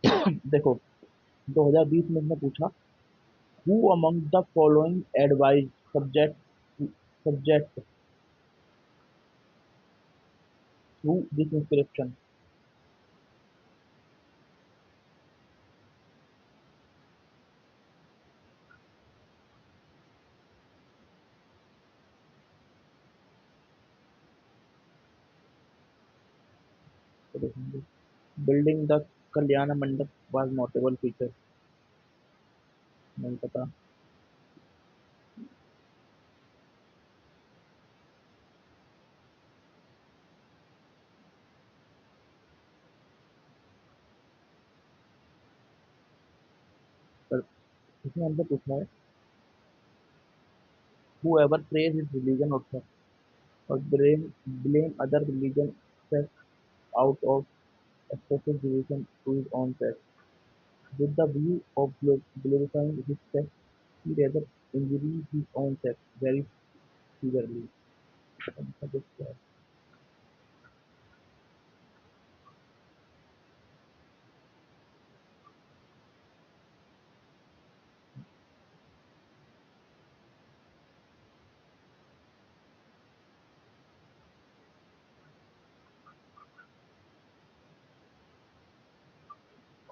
देखो 2020 में इसने पूछा, who among the following advise subject through this inscription. तो देखेंगे, बिल्डिंग द कल्याण मंडप वाज नोटेबल फीचर, नहीं पता। पर इसमें हमसे पूछा है, who ever praise his religion और blame other religion sects out of excessive devotion to his own sect, with the view of glorifying his sect, he rather injuries his own sect very severely.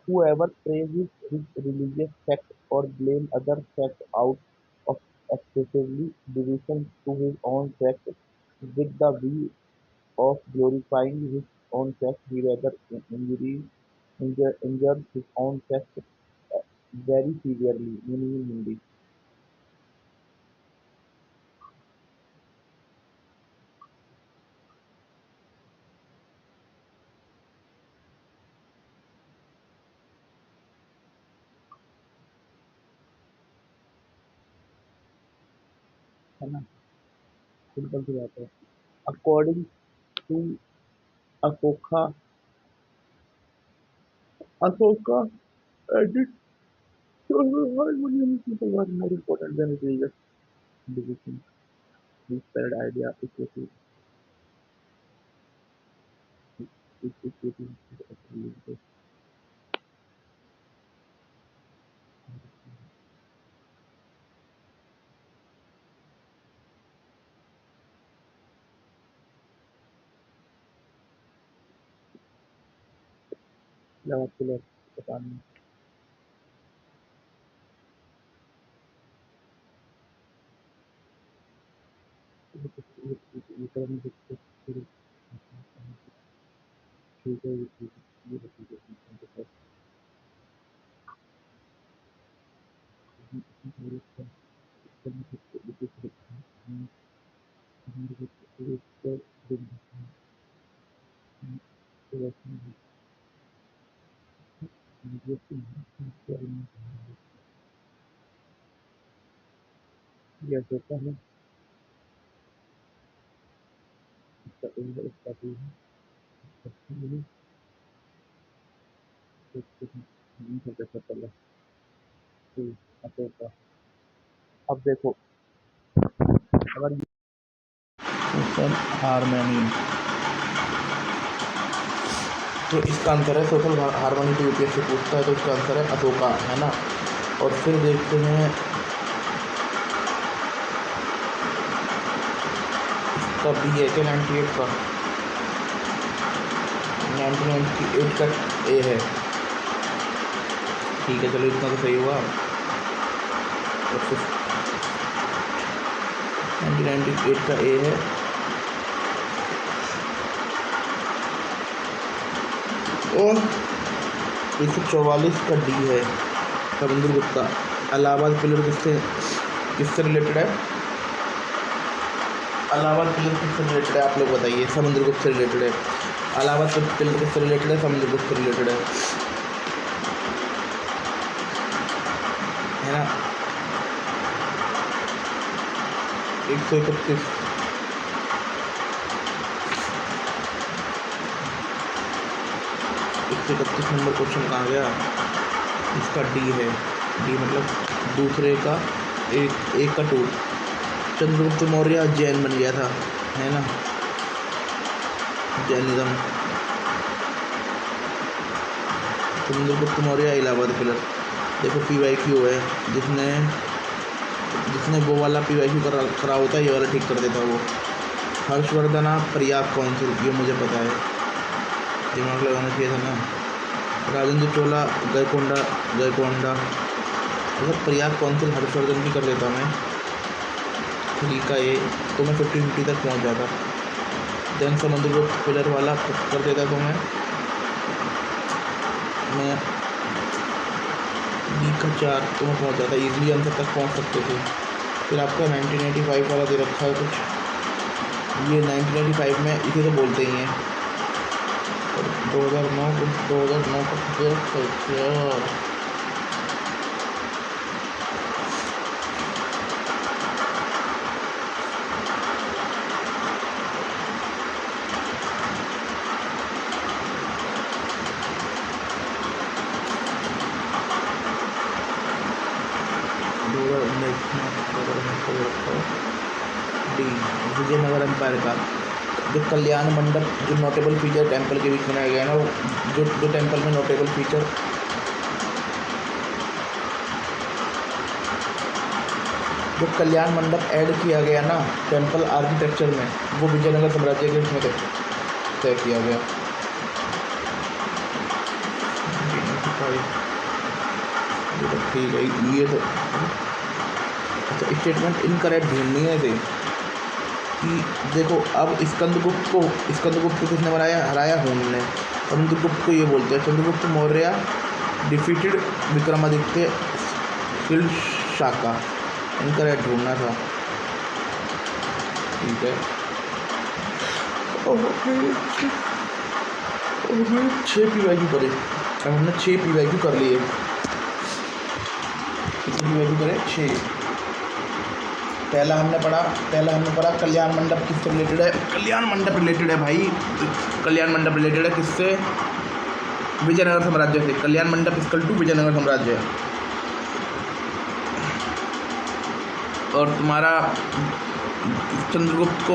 Whoever praises his religious sect or blame other sects out of excessively devotion to his own sect, with the view of glorifying his own sect, he rather injures his own sect very severely, meaning in Hindi. है ना, simple सी बात है। According to Ashoka Ashoka एडिट harmonium people was more important than religious division. This third idea equity religious level पता नहीं। ये सोचा है इसका इसका भी है, नहीं हो सकता पहले। अशोका, अब देखो, अगर हारमोनी, तो इसका आंसर है सोशल हारमोनी को यूपीएससी पूछता है, तो इसका आंसर है अशोका, है ना। और फिर देखते हैं इसका बी है क्या, 98 का, 1998 का ए है। ठीक है, चलो इतना तो सही हुआ। तो 1998 का ए है। और 144 का डी है, समुद्रगुप्ता। इलाहाबाद पिलर किससे रिलेटेड है? इलाहाबाद पिलर किससे रिलेटेड है, आप लोग बताइए। समुद्रगुप्त से रिलेटेड है। इलाहाबाद पिलर किससे रिलेटेड है? समुद्रगुप्त से रिलेटेड है ना। 131 नंबर क्वेश्चन कहाँ गया? इसका डी है। डी मतलब दूसरे का एक का 2। चंद्रगुप्त मौर्य जैन बन गया था, है ना, जैनिज्म। चंद्रगुप्त मौर्य इलाहाबाद किलर। देखो PYQ है, जिसने जिसने वो वाला PYQ करा होता है, ये वाला ठीक कर देता वो। हर्षवर्धना प्रयाग काउंसिल, ये मुझे पता है, दिमाग लगाना चाहिए था ना। राजेंद्र चोला गयकोंडा, अगर प्रयाग काउंसिल हर्षवर्धन की कर देता मैं, ठीक है, ये तो मैं 50-50 तक पहुंच जाता। देन समुद्रगुप्त पिलर वाला कर देता तो मैं बी का 4 तो मैं पहुंच जाता, ईजिली आंसर तक पहुंच सकते थे। फिर आपका 1985 वाला दे रखा है कुछ, ये 1985 में इसे तो बोलते ही हैं। 2009 का क्या 2019 डी विजयनगर एम्पायर का जो कल्याण मंडप, जो नोटेबल फीचर टेम्पल के बीच बनाया गया है ना, जो टेम्पल में नोटेबल फीचर, जो कल्याण मंडप ऐड किया गया ना टेम्पल आर्किटेक्चर में, वो विजयनगर साम्राज्य के उसमें तय किया गया। ठीक है, ये तो अच्छा स्टेटमेंट इनकरेक्ट ढूंढनी है थे कि देखो, अब स्कंदगुप्त को किसने हराया हून ने। चंद्रगुप्त को ये बोलते हैं, चंद्रगुप्त मौर्य डिफीटेड विक्रमादित्य किल्ड शाका, इनकरेक्ट ढूंढना था। ठीक है, हमने 6 PYQ करे, हमने 6 PYQ कर लिए। कितनी PYQ करे? 6। पहला हमने पढ़ा कल्याण मंडप किससे रिलेटेड है? कल्याण मंडप रिलेटेड है भाई, कल्याण मंडप रिलेटेड है किससे? विजयनगर साम्राज्य से। कल्याण मंडप इक्वल टू विजयनगर साम्राज्य। और तुम्हारा चंद्रगुप्त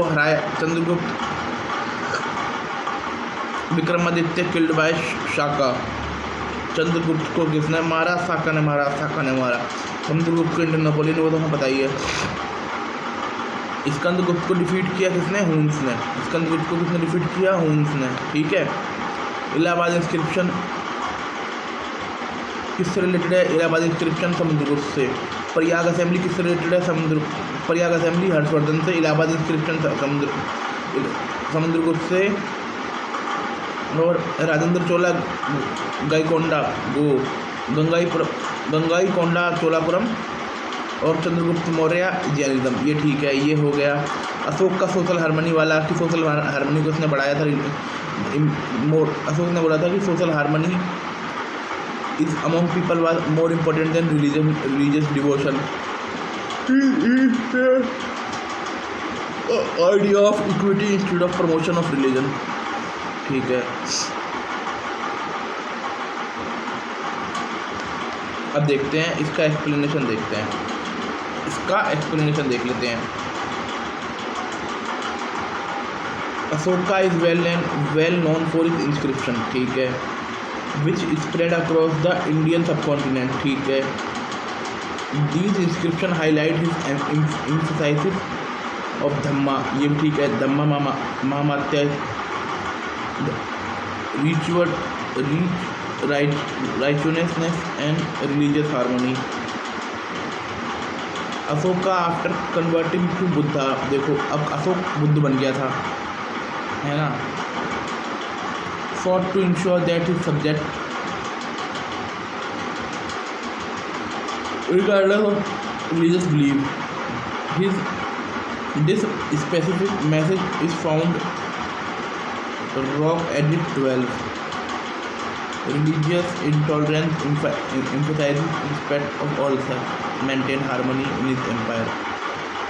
विक्रमादित्य किल्ड बाय शाका। चंद्रगुप्त को किसने मारा? शाका ने मारा। चंद्रगुप्त को इंडियन नेपोलियन, वो तो हमें पता ही है। स्कंदगुप्त को डिफीट किया किसने? हुन्स ने। स्कंदगुप्त को किसने डिफीट किया? हुन्स ने। ठीक है, इलाहाबाद इंस्क्रिप्शन किससे रिलेटेड है? इलाहाबाद इंस्क्रिप्शन समुद्रगुप्त से। प्रयाग असेंबली किससे रिलेटेड है? प्रयाग असेंबली हर्षवर्धन से। इलाहाबाद इंस्क्रिप्शन समुद्रगुप्त से। और राजेंद्र चोला गंगाईकोंडा चोलापुरम। और चंद्रगुप्त मौर्य जैनिज्म। ये ठीक है, ये हो गया। अशोक का सोशल हार्मनी वाला, कि सोशल हार्मनी को उसने बढ़ाया था। अशोक ने बोला था कि social harmony is among people was more important than religious devotion. Idea of equity instead of promotion of religion. ठीक है, अब देखते हैं इसका एक्सप्लेनेशन देख लेते हैं। Ashoka is well known for is inscription. ठीक है, which spread across the Indian subcontinent. ठीक है, these inscription highlight his emphasis of Dhamma. ये भी ठीक है, Dhamma Mahamatya righteousness and religious harmony. Ashoka after converting to Buddha. देखो, अब अशोक बुद्ध बन गया था, है ना। fought to ensure that his subject regardless of religious belief. This specific message is found Rock Edit 12. Religious intolerance emphasizes respect of all sects, maintain harmony in his empire.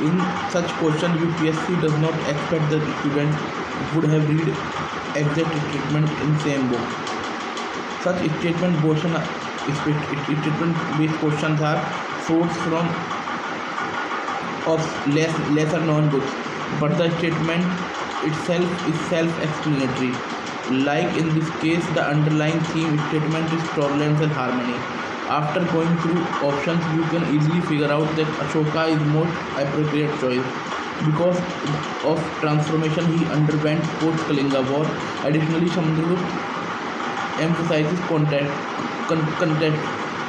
In such questions, UPSC does not expect the student would have read exact statement in same book. Such statement-based questions are sourced from of lesser known books, but the statement itself is self-explanatory. Like in this case, the underlying theme statement is tolerance and harmony. After going through options, you can easily figure out that Ashoka is most appropriate choice because of transformation he underwent post Kalinga War. Additionally, Samudragupta emphasizes context,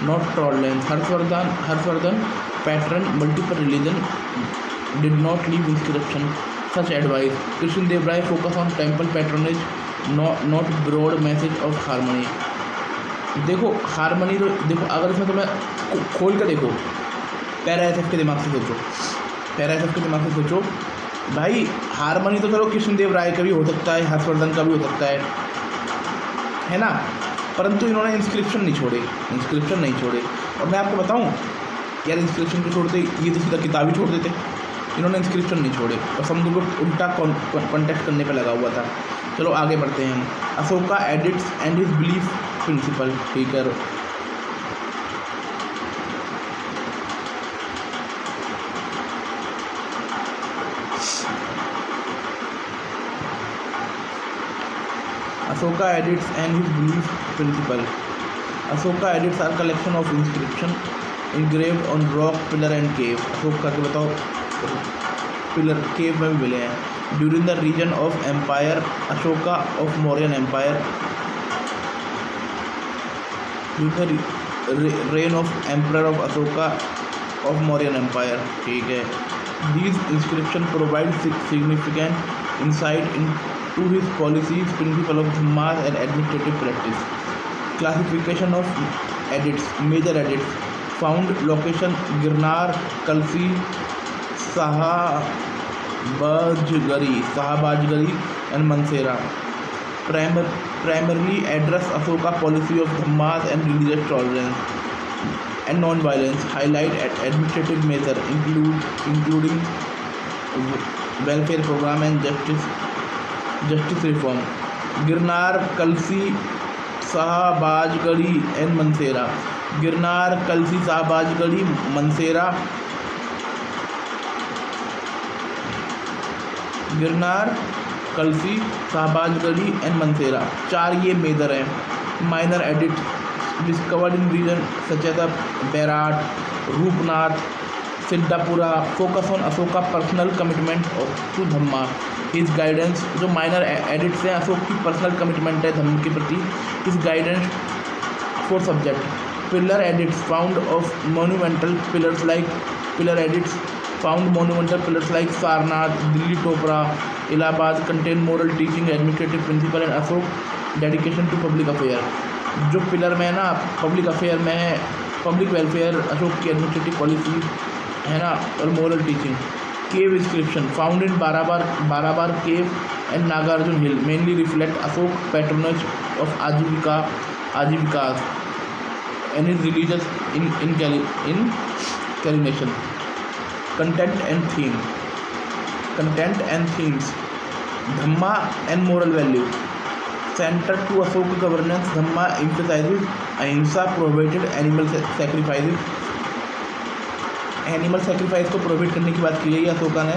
not tolerance. Harshvardhan pattern multiple religion did not leave inscription such advice. Krishna Dev Rai focus on temple patronage, not broad message of harmony. देखो harmony तो देखो, अगर इसमें तुम्हें खोल कर देखो, para SF के दिमाग से सोचो, पैरा एसएफ के दिमाग से सोचो भाई, हारमोनी तो चलो कृष्णदेव राय का भी हो सकता है, हर्षवर्धन का भी हो सकता है ना, परंतु इन्होंने इंस्क्रिप्शन नहीं छोड़े, इंस्क्रिप्शन नहीं छोड़े। और मैं आपको बताऊं यार, इंस्क्रिप्शन को छोड़ते ये तो सीधा किताब ही छोड़ देते, इन्होंने इंस्क्रिप्शन नहीं छोड़े और समुद्रगुप्त उल्टा कॉन्टेक्ट करने पे लगा हुआ था। चलो आगे बढ़ते हैं हम। Ashoka edicts and his belief principle, ठीक है। Ashoka edits and his belief principle. Ashoka edits are collection of inscription engraved on rock, pillar and cave. Ashoka के बताओ पिलर केव में भी मिले हैं। During the region of empire Ashoka of Mauryan Empire, during the reign of emperor of Ashoka of Mauryan Empire, ठीक है। These inscriptions provide significant insight into his policies, principle of Dhammas and administrative practice. Classification of edits, major edits, found location Girnar, Kalsi, Sahabajgari and Mansehra. Primarily address Ashoka policy of Dhammas and religious tolerance and non-violence, highlight administrative measures including welfare program and justice reform. Girnar, Kalsi, Sahabajgari and Mansehra. Girnar, Kalsi, Sahabajgari, Mansehra. Girnar, Kalsi, Shahbazgarhi and Mansehra, चार ये major हैं। Minor एडिट discovered in region such as Bairat, Rupnath, Siddapura, focus on Ashok का personal commitment to Dhamma, his guidance. जो minor edicts हैं, अशोक की personal commitment है धम्म के प्रति, his guidance for subject. Pillar edicts found of monumental pillars like Sarnath, Dilli Topra, Allahabad contain moral teaching, administrative principle and Ashok dedication to public affair। जो pillar में है ना, public affair में है, public welfare, Ashok की administrative policy है ना, और moral teaching. Cave inscription found in Barabar cave and Nagarjuna hill mainly reflect Ashok patronage of Ajivika and is religious inclination. Content and themes, Dhamma and moral value. Centered to Ashoka governance, Dhamma emphasizes ahimsa, prohibited animal sacrifices। Animal sacrifice को prohibit करने की बात की गई है अशोका ने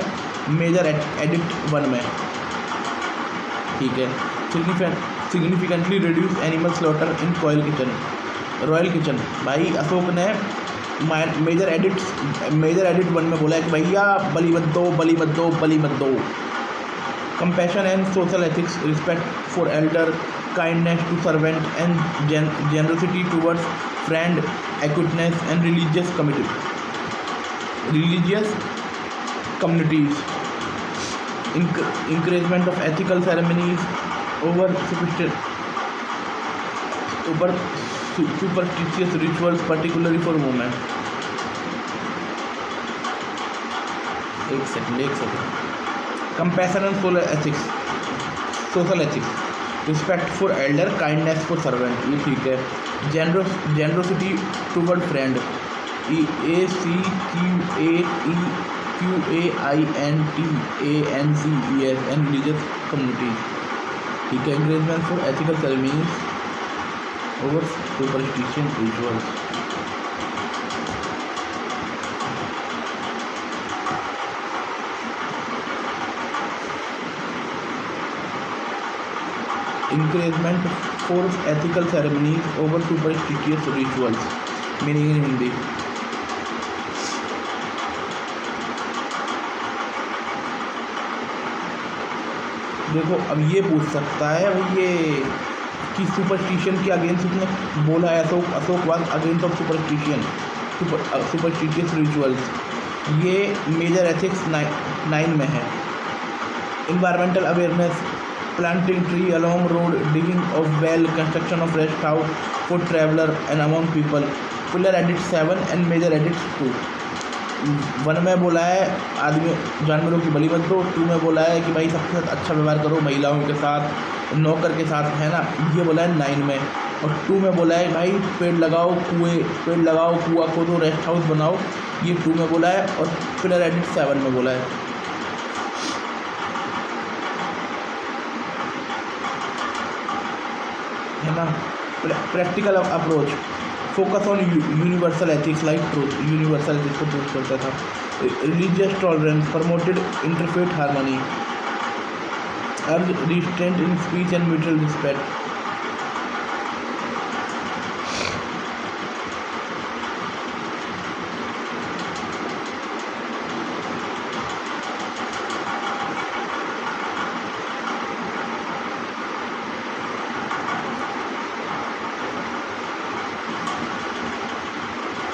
major addict 1 में, ठीक है। सिग्निफिकेंटली रिड्यूस एनिमल स्लॉटर इन रॉयल किचन। भाई अशोक ने मेजर एडिट 1 में बोला है कि भैया बलि मत दो। Compassion and social ethics, respect for elder, kindness to servant and generosity towards friend, acquaintance and religious communities, encouragement of ethical ceremonies over superstitious rituals, particularly for women। एक second. Compassion and social ethics, respect for elder, kindness for servant, ये ठीक है। Generosity toward friend, ACQAINTANCES and religious community, ठीक है। Encouragement for ethical ceremonies over superstition rituals। encouragement for ethical ceremonies over superstitious rituals. Meaning in Hindi, देखो अब ये पूछ सकता है भाई ये कि सुपरस्टिशन के अगेंस्ट उसने बोला है, अशोकवाद against of superstition, superstitious rituals, ये मेजर एथिक्स 9 में है। Environmental awareness, planting tree along road, digging of well, construction of rest house for traveller and among people. Pillar एडिट 7 एंड मेजर एडिट 2। 1 में बोला है आदमी जानवरों की बलि मत दो, 2 में बोला है कि भाई सबके साथ अच्छा व्यवहार करो, महिलाओं के साथ, नौकर के साथ, है ना, ये बोला है 9 में। और 2 में बोला है भाई पेड़ लगाओ, कुआं खोदो, रेस्ट हाउस बनाओ, ये 2 में बोला है। और पिलर एडिट 7 में बोला है ना। Practical approach, focus on universal ethics like truth, universal ethics को ट्रूथ करता था। Religious tolerance, promoted interfaith harmony, urge restraint in speech and mutual respect.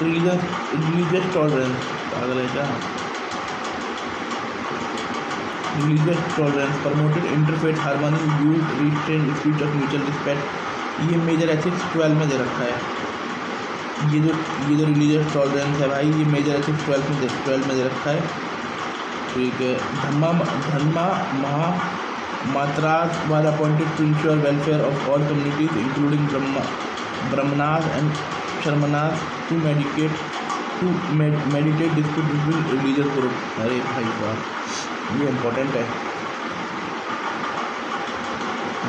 Religious tolerance, पागल है क्या? Religious tolerance, promoted interfaith harmony, use restraint speech of mutual respect. ये major ethics 12 में दे रखा है। ये जो रिलीजियस टॉलरेंस है भाई, ये मेजर एथिक्स 12 में दे रखा है। ठीक है। Dharma Mahamatras was appointed to ensure welfare of all communities including Brahmanas and Shramanas to meditate dispute between religious group. अरे भाई साहब ये इम्पोर्टेंट है।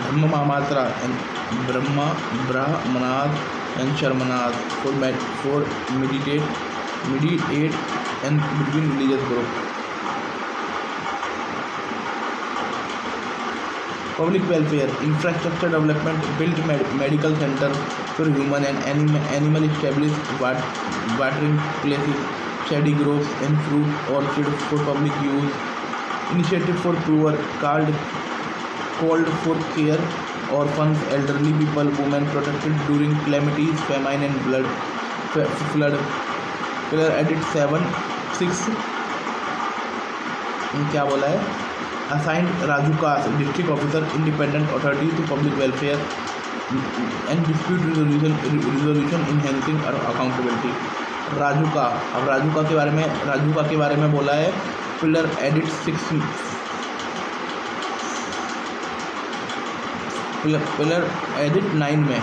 Dharma Mahamatra and Brahmanas and Shramanas for mediate and between religious group. Public welfare, infrastructure development, built medical center for human and animal, established watering places, shady groves and fruit orchards for public use. Initiative for poor, called for care, orphans, elderly people, women protected during calamities, famine and flood. Pillar edit 7-6 क्या बोला है? Assigned Rajukas, district officer, independent authority to public welfare and dispute resolution, enhancing accountability. राजुका, अब राजुका के बारे में बोला है pillar एडिट 6, पिलर एडिट 9 में,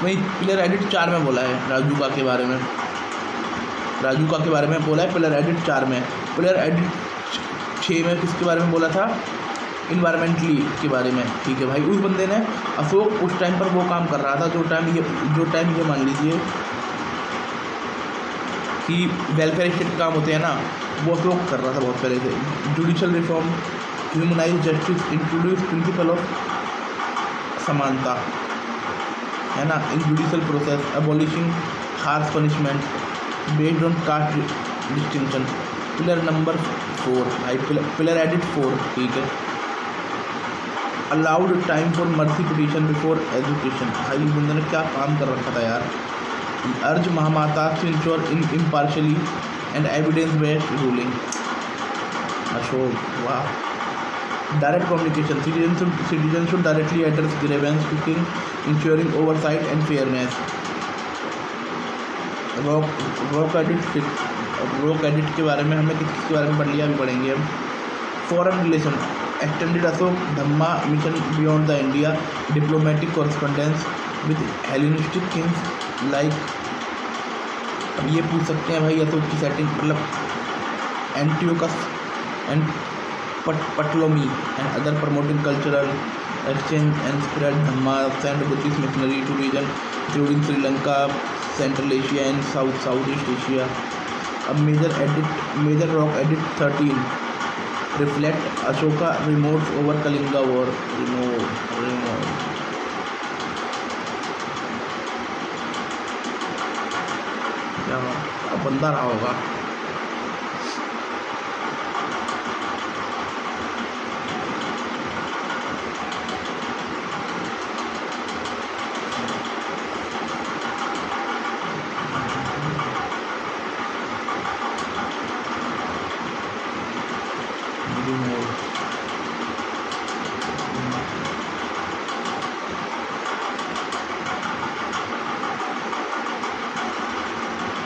वही पिलर एडिट 4 में बोला है राजुका के बारे में। राजुका के बारे में बोला है पिलर एडिट 4 में। पिलर एडिट 6 में किसके बारे में बोला था? इन्वायरमेंटली के बारे में। ठीक है भाई, उस बंदे ने अशोक उस टाइम पर वो काम कर रहा था जो टाइम ये मान लीजिए कि वेलफेयर स्टेट के काम होते हैं ना, वो अशोक कर रहा था बहुत पहले से। Judicial reform, humanize justice, introduce principle of समानता, है ना, in judicial process, abolishing harsh punishment based on caste distinction. Pillar number 4 भाई, पिलर एडिट 4। ठीक है। Allowed time for mercy petition before education. भाई इस बंदे ने क्या काम कर रखा था यार। Urge Mahamata to ensure impartially and evidence based ruling. Ashok, वाह। Direct communication, citizen should directly address grievance to king, ensuring oversight and fairness. Rock एडिट के बारे में हमने किसके बारे में पढ़ लिया, अभी पढ़ेंगे हम। Foreign relation, extended Ashok Dhamma mission beyond the India, diplomatic correspondence with Hellenistic Kings like. अब ये पूछ सकते हैं भाई अशोक की सेटिंग, मतलब Antiochus and Ptolemy and other promoting cultural exchange and spread Dhamma, send Buddhist missionary to region including Sri Lanka, Central Asia and Southeast Asia. अब major rock एडिट 13, reflect Ashoka remorse over Kalinga war. Remorse क्या अब बंदा रहा होगा।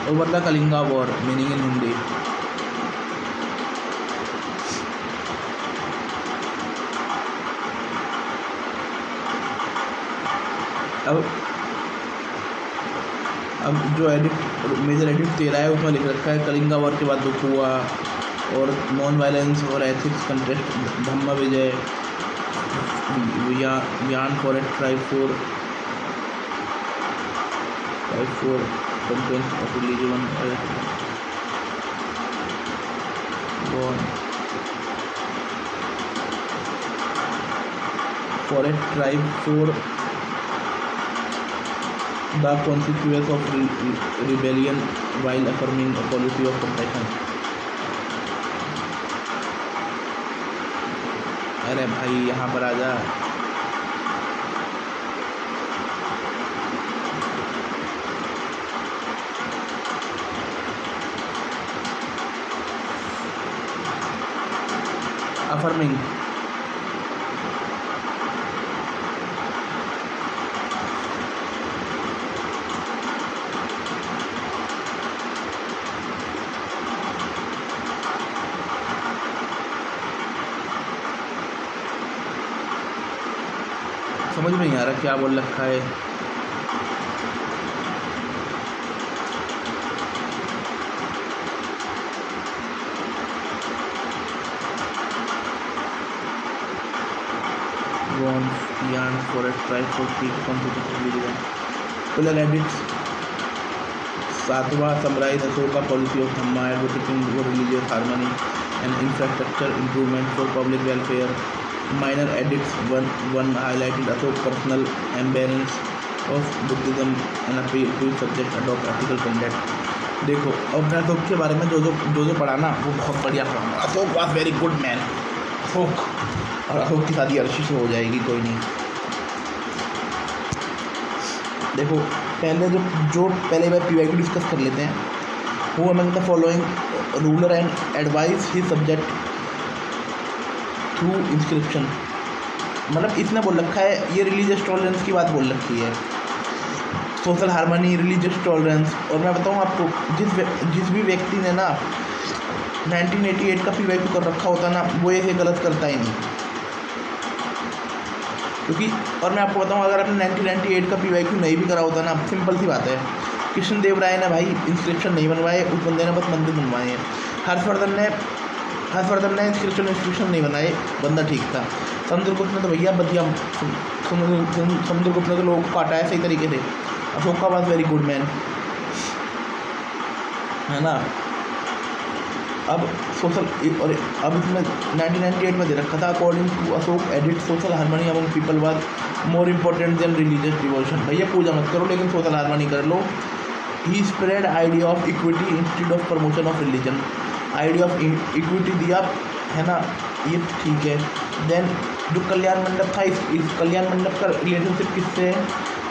Over the Kalinga war meaning in Hindi. अब जो edit major edit दे रहा है उसमें लिख रखा है कलिंगा वॉर के बाद दुख हुआ और नॉन वायलेंस और एथिक्स कंटेस्ट धम्मा विजय यान for eight tribe for content of religion for eight tribe for the consequence of rebellion while affirming a policy of compassion। अरे भाई यहाँ पर आ जा। affirming समझ में नहीं आ रहा क्या बोल रखा है। यान for eight tribe for peak constitution pillar edicts सातवां summarise Ashoka policy of Dhamma advocating for religious harmony and infrastructure improvement for public welfare. Minor edicts one highlighted Ashok personal embrace of Buddhism and appeal to subject adopt ethical conduct. देखो अब मैं अशोक के बारे में जो पढ़ा ना वो बहुत बढ़िया पढ़ा। Ashok was very good man. Ashok और अशोक की शादी अर्शी से हो जाएगी, कोई नहीं। देखो पहले पहले बार पी वाई को डिस्कस कर लेते हैं। वो among the following ruler and advice he subject through inscription. मतलब इसने बोल रखा है ये रिलीजियस टॉलरेंस की बात बोल रखी है, सोशल हार्मनी, रिलीजियस टॉलरेंस। और मैं बताऊँ आपको जिस भी व्यक्ति ने ना 1988 का पी वाई कर रखा होता ना वो ये गलत करता ही नहीं, क्योंकि और मैं आपको बताऊँ अगर आपने 1998 का पी नहीं भी करा होता ना, सिंपल सी बात है, कृष्णदेव राय ने भाई इंस्क्रिप्शन नहीं बनवाए, उस बंदे ने बस मंदिर बनवाए हैं। हर्षवर्धन ने इंस्क्रिप्शन नहीं बनाए, बंदा ठीक था। समुद्रगुप्त ने तो भैया बदिया समुद्रगुप्त ने तो लोगों को काटा है सही तरीके से। अशोक का वाज वेरी गुड मैन, है ना। अब सोशल और अब इसमें 1998 में दे रखा था अकॉर्डिंग टू अशोक एडिट social harmony among people was more important than religious devotion. भैया पूजा मत करो लेकिन सोशल हार्मनी कर लो। He spread idea of equity instead of promotion of religion. Idea of equity दिया, है ना, ये ठीक है। देन जो कल्याण मंडप था, इस कल्याण मंडप का रिलेशनशिप किससे है?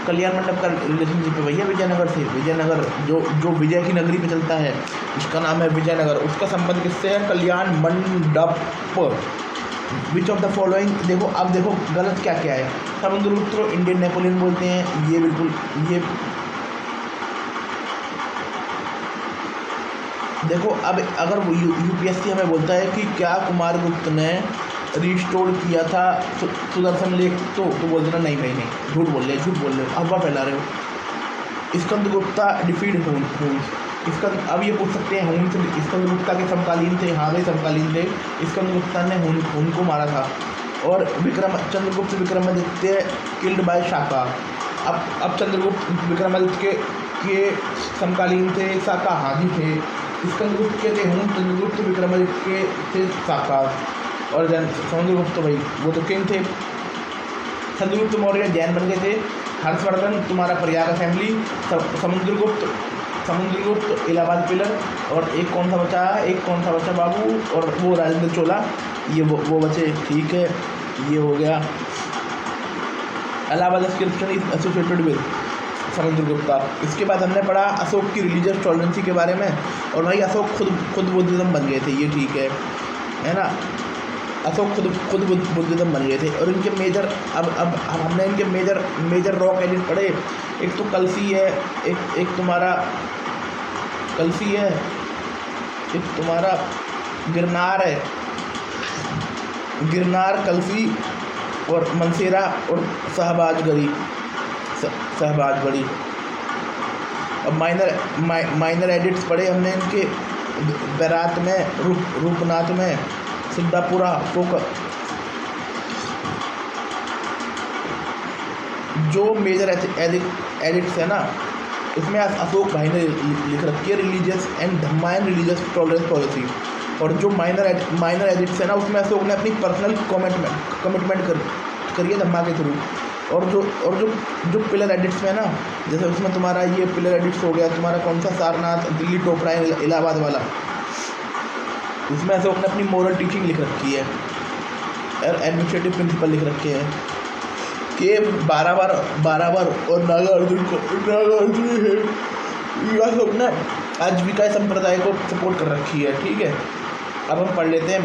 कल्याण मंडप का रिलेशनशिप है भैया विजयनगर से। विजयनगर जो विजय की नगरी पे चलता है, इसका नाम है विजयनगर, उसका संबंध किससे है? कल्याण मंडप। विच ऑफ द फॉलोइंग, देखो अब देखो गलत क्या क्या है। समुद्रगुप्त को इंडियन नेपोलियन बोलते हैं, ये बिल्कुल ये देखो। अब अगर यूपीएससी हमें बोलता है कि क्या कुमारगुप्त ने रिस्टोर किया था सुदर्शन लेक, तो बोल देना नहीं भाई नहीं, झूठ बोल रहे हो, अफवाह फैला रहे हो। स्कंदगुप्ता डिफीड हुन्स। इसका अब ये पूछ सकते हैं हुन्स स्कंदगुप्ता के समकालीन थे? हाँ भाई समकालीन थे। स्कंदगुप्ता ने हुन को मारा था। और चंद्रगुप्त विक्रमादित्य किल्ड बाय शाका। अब चंद्रगुप्त विक्रमादित्य के समकालीन थे, शाकाहारी थे। स्कंदगुप्त के थे हुन, चंद्रगुप्त विक्रमादित्य थे शाका। और जैन समुद्रगुप्त भाई वो तो किंग थे। चंद्रगुप्त मौर्य जैन बन गए थे। हर्षवर्धन तुम्हारा प्रयाग असेंबली। समुद्रगुप्त इलाहाबाद पिलर। और एक कौन सा बचा है, एक कौन सा बचा बाबू, और वो राजेंद्र चोला, ये वो बचे। ठीक है, ये हो गया। Allahabad inscription is associated with Samudragupta. इसके बाद हमने पढ़ा अशोक की रिलीजियस टॉलरेंसी के बारे में। और भाई अशोक खुद बुद्धिज्म बन गए थे, ये ठीक है ना। अशोक खुद बुद्धिज्म बन गए थे। और इनके मेजर अब हमने इनके मेजर रॉक एडिट पढ़े। एक तो कलसी है, एक तुम्हारा कलसी है, एक तुम्हारा गिरनार है, गिरनार, कलसी और मनसेरा और शहबाजगढ़ी। अब माइनर एडिट्स पढ़े हमने इनके बैरात में, रूपनाथ में, सिद्धापुरा, जो मेजर एडिट्स है ना, इसमें अशोक भाई ने लिख रखी है religious and Dhamma and religious tolerance policy. और जो माइनर एडिट्स है ना, उसमें अशोक ने अपनी पर्सनल कमिटमेंट करी है धम्मा के थ्रू। और जो पिलर एडिट्स में ना, जैसे उसमें तुम्हारा ये पिलर एडिट्स हो गया तुम्हारा कौन सा, सारनाथ, दिल्ली टोपरा, इलाहाबाद वाला, इसमें अशोक ने अपनी मोरल टीचिंग लिख रखी है और एडमिनिस्ट्रेटिव प्रिंसिपल लिख रखे हैं कि 12 बार और नागार्जुन है। अशोक ने आजीविका संप्रदाय को सपोर्ट कर रखी है। ठीक है, अब हम पढ़ लेते हैं।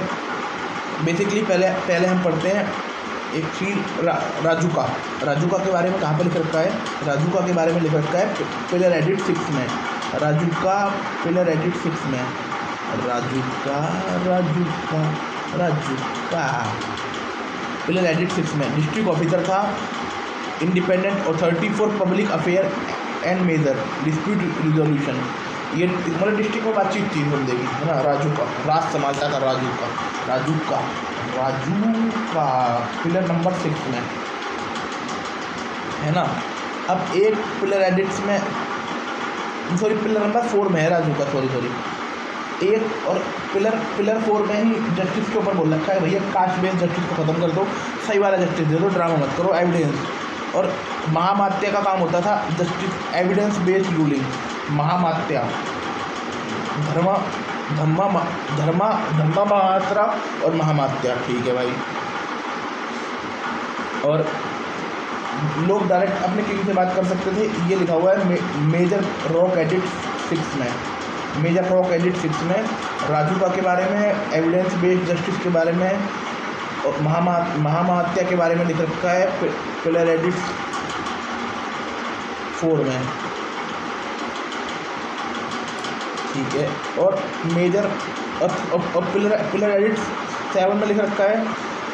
बेसिकली पहले हम पढ़ते हैं एक चीज़ राजूका के बारे में। कहाँ पे लिख रखा है? राजूका के बारे में लिख रखा है पिलर एडिट 6 में। राजूका पिलर एडिट 6 में। राजूका पिलर एडिट 6 में डिस्ट्रिक्ट ऑफिसर था, independent authority for public affair and major dispute resolution. ये मतलब डिस्ट्रिक्ट में बातचीत थी बंदे की, है ना। राजूका राज संभालता था। राजूका पिलर नंबर 6 में, है ना। अब एक पिलर एडिट्स में, सॉरी पिलर नंबर 4 में है राजूका, सॉरी एक। और पिलर 4 में ही जस्टिस के ऊपर बोल रखा है भैया कास्ट बेस्ड जस्टिस को ख़त्म कर दो, सही वाला जस्टिस दे दो, ड्रामा मत करो, एविडेंस। और महामात्या का काम होता था जस्टिस एविडेंस बेस्ड रूलिंग। महामात्या धर्मा महात्रा और महामात्या। ठीक है भाई। और लोग डायरेक्ट अपने किंग से बात कर सकते थे। ये लिखा हुआ है मेजर रॉक एडिट 6 में। मेजर रॉक एडिट 6 में राजूका के बारे में, एविडेंस बेस्ड जस्टिस के बारे में और महामात्या के बारे में लिख रखा है पिलर एडिट 4 में। ठीक है। और मेजर पिलर एडिट 7 में लिख रखा है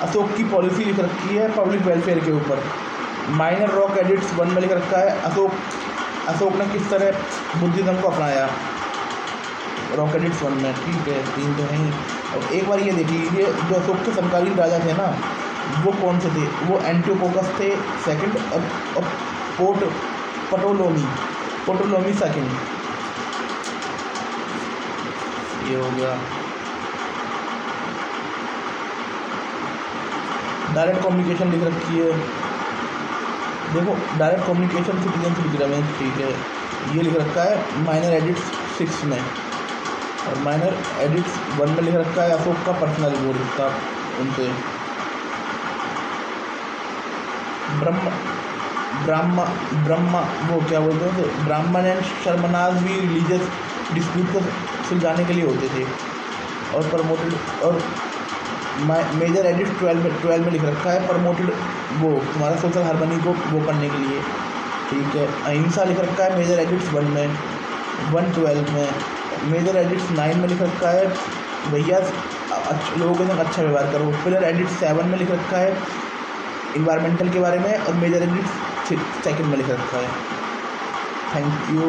अशोक की पॉलिसी लिख रखी है पब्लिक वेलफेयर के ऊपर। माइनर रॉक एडिट्स 1 में लिख रखा है अशोक ने किस तरह बुद्धिज्म को अपनाया, रॉक एडिट्स 1 में। ठीक है, 3 तो नहीं। और एक बार ये देख लीजिए, जो अशोक के समकालीन राजा थे ना, वो कौन से थे? वो एंटियोकोकस थे सेकंड और पोटोलोमी सेकंड। ये हो गया। डायरेक्ट कम्युनिकेशन लिख रखी है, देखो डायरेक्ट कम्युनिकेशन सिटीजनशिप ग्रामेंट। ठीक है, ये लिख रखा है माइनर एडिट्स 6 में। और माइनर एडिट्स 1 में लिख रखा है अशोक का पर्सनल वो रिश्ता उनसे। ब्रह्मा वो क्या बोलते हैं, ब्राह्मण एंड शर्मनाज भी रिलीजियस डिस्प्यूट को सुलझाने के लिए होते थे। और प्रमोटेड और मेजर एडिट 12 में लिख रखा है प्रमोटेड वो तुम्हारा सोशल हार्मनी को वो करने के लिए। ठीक है। अहिंसा लिख रखा है मेजर एडिट्स 1 में, 112 में। मेजर एडिट्स 9 में लिख रखा है भैया लोगों के साथ अच्छा व्यवहार करो। पिलर एडिट्स 7 में लिख रखा है इन्वायरमेंटल के बारे में। और मेजर एडिट्स 2 में लिख रखा है। Thank you.